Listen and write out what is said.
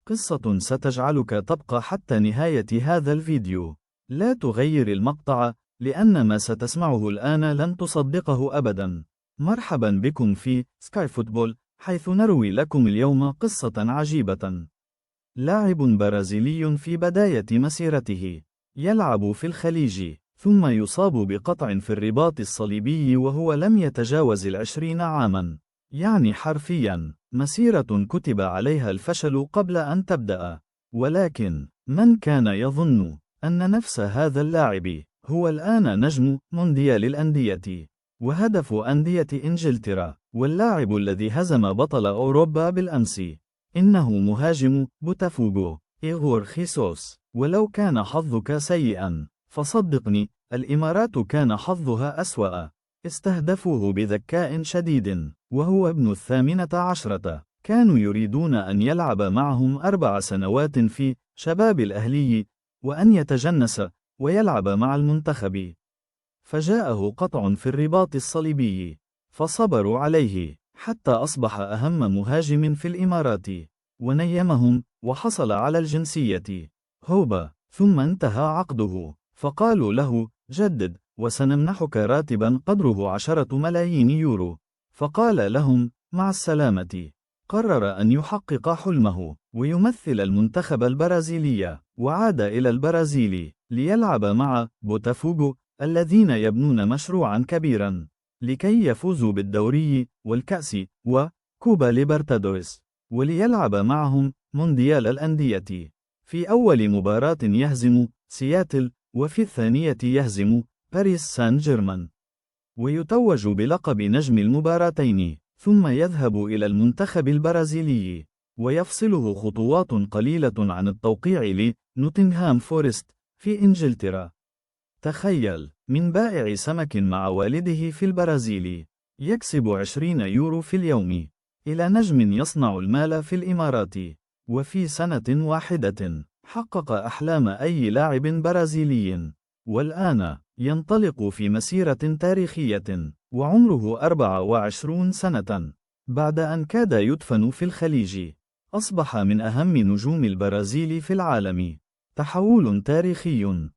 قصة ستجعلك تبقى حتى نهاية هذا الفيديو. لا تغير المقطع، لأن ما ستسمعه الآن لن تصدقه أبدا. مرحبا بكم في سكاي فوتبول، حيث نروي لكم اليوم قصة عجيبة. لاعب برازيلي في بداية مسيرته يلعب في الخليج، ثم يصاب بقطع في الرباط الصليبي وهو لم يتجاوز 20 عاما. يعني حرفيا مسيرة كتب عليها الفشل قبل أن تبدأ. ولكن من كان يظن أن نفس هذا اللاعب هو الآن نجم مونديال الأندية وهدف أندية إنجلترا، واللاعب الذي هزم بطل أوروبا بالأمس؟ إنه مهاجم بوتافوغو إيغور خيسوس. ولو كان حظك سيئا فصدقني، الإمارات كان حظها أسوأ. استهدفوه بذكاء شديد وهو ابن 18. كانوا يريدون أن يلعب معهم 4 سنوات في شباب الأهلي، وأن يتجنس ويلعب مع المنتخب. فجاءه قطع في الرباط الصليبي، فصبروا عليه حتى أصبح أهم مهاجم في الإمارات، ونيمهم وحصل على الجنسية هوبا. ثم انتهى عقده، فقالوا له جدد وسنمنحك راتبا قدره 10 ملايين يورو. فقال لهم مع السلامة. قرر أن يحقق حلمه ويمثل المنتخب البرازيلي، وعاد إلى البرازيل ليلعب مع بوتافوغو الذين يبنون مشروعا كبيرا لكي يفوزوا بالدوري والكأس وكوبا ليبرتادوريس، وليلعب معهم مونديال الأندية. في أول مباراة يهزم سياتل، وفي الثانية يهزم باريس سان جيرمان، ويتوج بلقب نجم المباراتين. ثم يذهب إلى المنتخب البرازيلي ويفصله خطوات قليلة عن التوقيع لنوتنغهام فورست في إنجلترا. تخيل، من بائع سمك مع والده في البرازيل يكسب 20 يورو في اليوم، إلى نجم يصنع المال في الإمارات، وفي سنة واحدة حقق أحلام أي لاعب برازيلي. والآن ينطلق في مسيرة تاريخية وعمره 24 سنة. بعد أن كاد يدفن في الخليج، أصبح من أهم نجوم البرازيل في العالم. تحول تاريخي